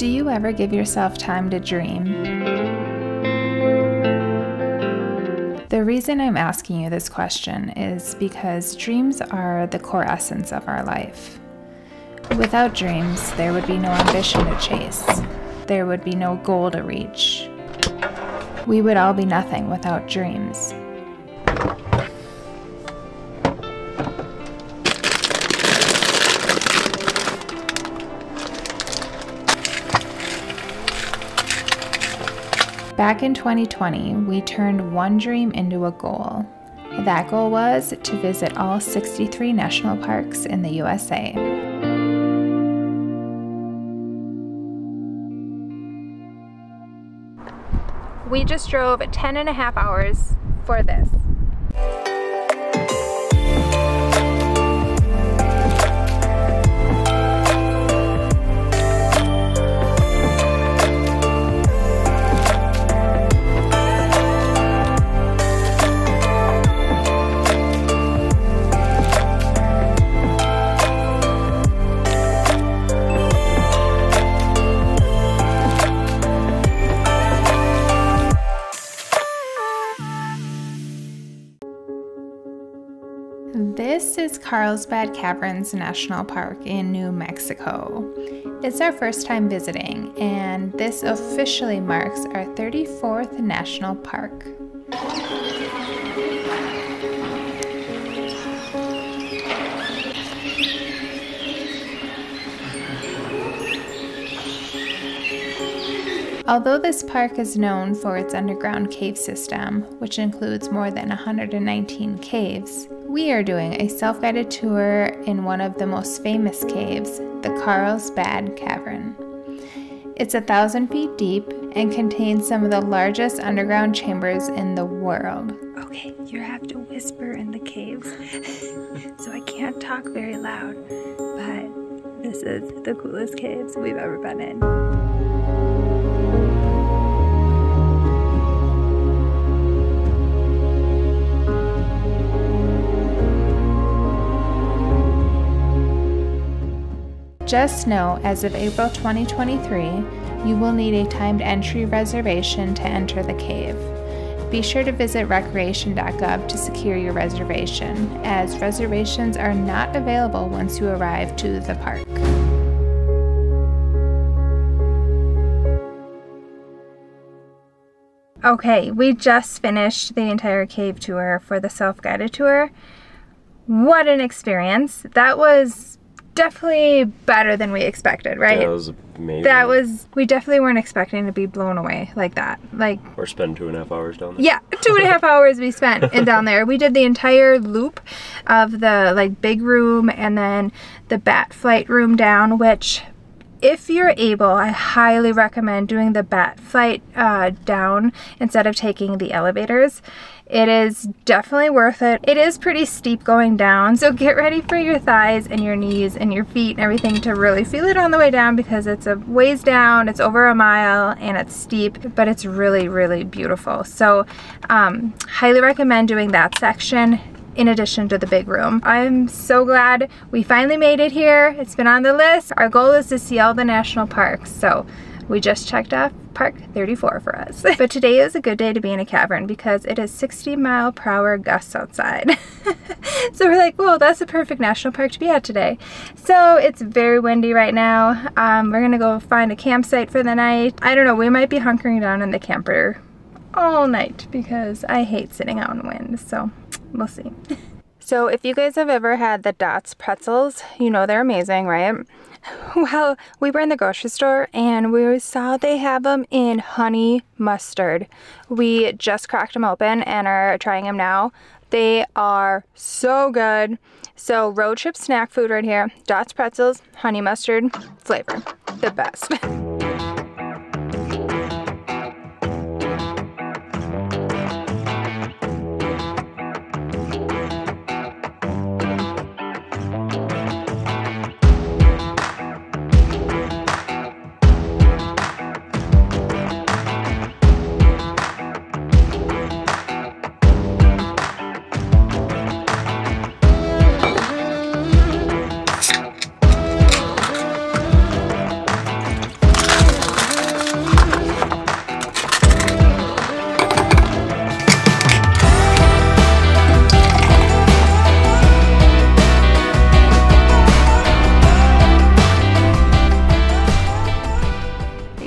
Do you ever give yourself time to dream? The reason I'm asking you this question is because dreams are the core essence of our life. Without dreams, there would be no ambition to chase. There would be no goal to reach. We would all be nothing without dreams. Back in 2020, we turned one dream into a goal. That goal was to visit all 63 national parks in the USA. We just drove 10.5 hours for this. This is Carlsbad Caverns National Park in New Mexico. It's our first time visiting, and this officially marks our 34th national park. Although this park is known for its underground cave system, which includes more than 119 caves, we are doing a self-guided tour in one of the most famous caves, the Carlsbad Cavern. It's 1,000 feet deep and contains some of the largest underground chambers in the world. Okay, you have to whisper in the caves, so I can't talk very loud, but this is the coolest caves we've ever been in. Just know, as of April 2023, you will need a timed entry reservation to enter the cave. Be sure to visit recreation.gov to secure your reservation, as reservations are not available once you arrive to the park. Okay, we just finished the entire cave tour for the self-guided tour. What an experience. That was definitely better than we expected, right? That was amazing. We definitely weren't expecting to be blown away like that. Or spend 2.5 hours down there. Yeah, 2.5 hours we spent down there. We did the entire loop of the big room and then the bat flight room down, which if you're able, I highly recommend doing the bat flight down instead of taking the elevators. It is definitely worth it. It is pretty steep going down, so get ready for your thighs and your knees and your feet and everything to really feel it on the way down, because it's a ways down, it's over a mile, and it's steep, but it's really, really beautiful. So highly recommend doing that section in addition to the big room. I'm so glad we finally made it here. It's been on the list. Our goal is to see all the national parks, so we just checked off Park 34 for us. But today is a good day to be in a cavern because it is 60-mile-per-hour gusts outside. So we're like, whoa, that's a perfect national park to be at today. So it's very windy right now. We're gonna go find a campsite for the night. I don't know, we might be hunkering down in the camper all night because I hate sitting out in wind, so we'll see. So if you guys have ever had the Dots pretzels, you know they're amazing, right? Well, we were in the grocery store and we saw they have them in honey mustard. We just cracked them open and are trying them now. They are so good. So road trip snack food right here. Dots pretzels, honey mustard flavor, the best.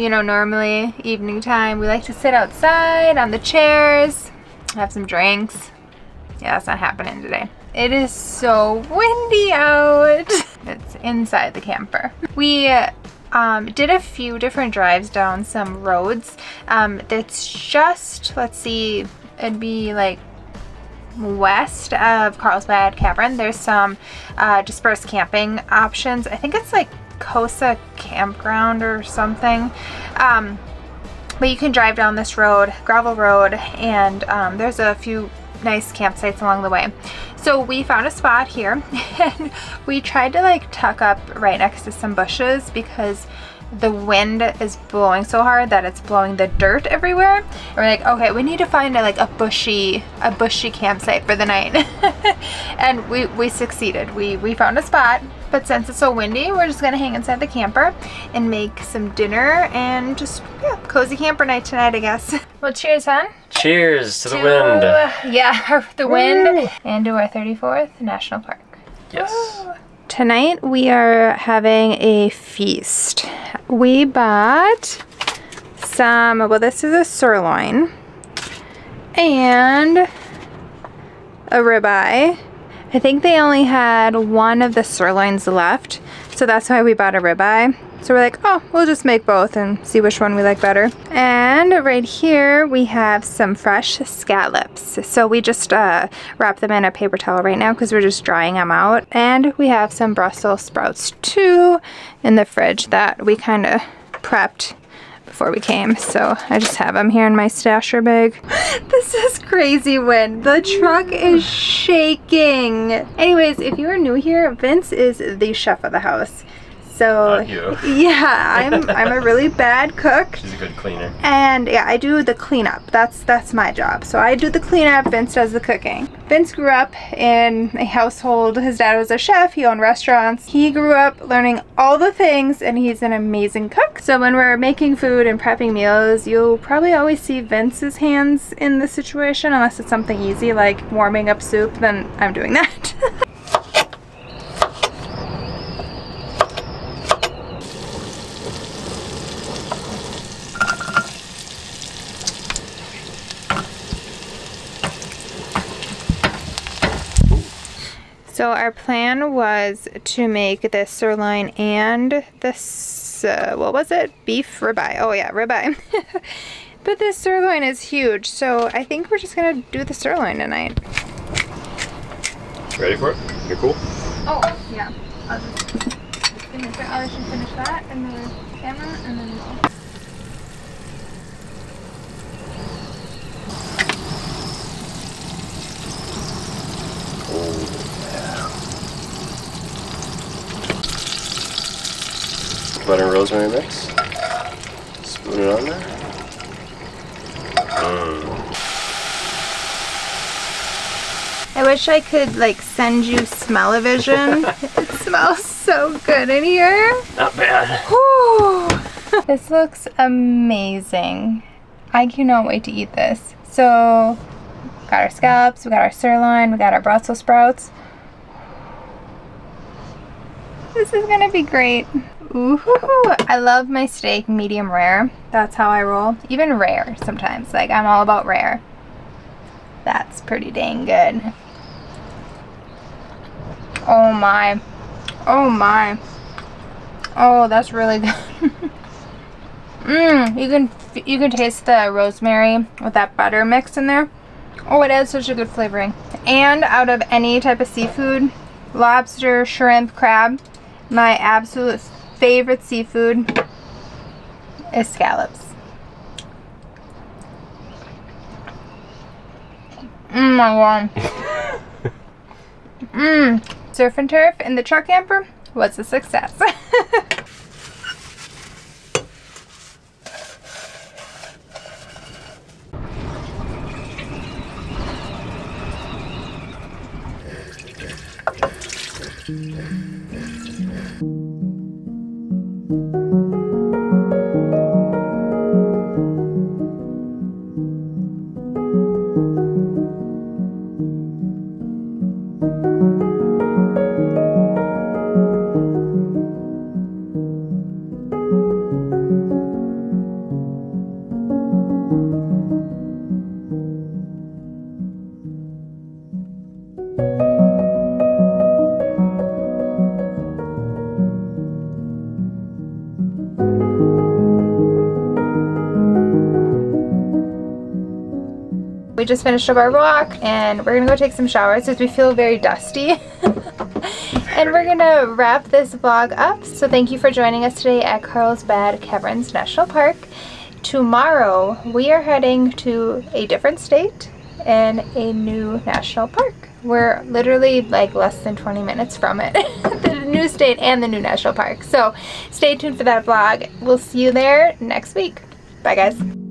you know, normally evening time, we like to sit outside on the chairs, have some drinks. Yeah, that's not happening today. It is so windy out. It's inside the camper. We did a few different drives down some roads. That's just, let's see, it'd be like west of Carlsbad Cavern. There's some dispersed camping options. I think it's like Cosa Campground or something. But you can drive down this road, gravel road, and there's a few nice campsites along the way. So we found a spot here and we tried to like tuck up right next to some bushes because the wind is blowing so hard that it's blowing the dirt everywhere. And we're like, okay, we need to find a bushy campsite for the night. And we succeeded. We found a spot, but since it's so windy, we're just gonna hang inside the camper and make some dinner and just, yeah, cozy camper night tonight, I guess. Well, cheers, hon. Cheers to the wind. Yeah, the wind. And to our 34th National Park. Yes. Woo. Tonight we are having a feast. We bought some, well, this is a sirloin and a ribeye. I think they only had one of the sirloins left, so that's why we bought a ribeye. So we're like, oh, we'll just make both and see which one we like better. And right here we have some fresh scallops. So we just wrap them in a paper towel right now because we're just drying them out. And we have some Brussels sprouts too in the fridge that we kind of prepped before we came. So I just have them here in my stasher bag. This is crazy wind. The truck is shaking. Anyways, if you are new here, Vince is the chef of the house. So yeah, I'm a really bad cook. She's a good cleaner. And yeah, I do the cleanup. That's my job. So I do the cleanup, Vince does the cooking. Vince grew up in a household, his dad was a chef, he owned restaurants. He grew up learning all the things and he's an amazing cook. So when we're making food and prepping meals, you'll probably always see Vince's hands in the situation, unless it's something easy like warming up soup, then I'm doing that. So our plan was to make this sirloin and this, what was it? Beef ribeye. Oh yeah, ribeye. But this sirloin is huge, so I think we're just gonna do the sirloin tonight. Ready for it? You're cool? Oh, yeah. I'll let you finish that in the camera and then we'll... Butter and rosemary mix. Spoon it on there. I wish I could like send you smell-o-vision. It smells so good in here. Not bad. Whew. This looks amazing. I cannot wait to eat this. So, got our scallops, we got our sirloin, we got our Brussels sprouts. This is gonna be great. Ooh, I love my steak medium rare. That's how I roll. Even rare sometimes. Like, I'm all about rare. That's pretty dang good. Oh my. Oh my. Oh, that's really good. You can taste the rosemary with that butter mix in there. Oh, it adds such a good flavoring. And out of any type of seafood, lobster, shrimp, crab, my absolute favorite seafood is scallops. My God. Surf and turf in the truck camper was a success. we just finished up our walk and we're gonna go take some showers since we feel very dusty. And we're gonna wrap this vlog up. So thank you for joining us today at Carlsbad Caverns National Park. Tomorrow we are heading to a different state and a new national park. We're literally like less than 20 minutes from it. The new state and the new national park. So stay tuned for that vlog. We'll see you there next week. Bye guys.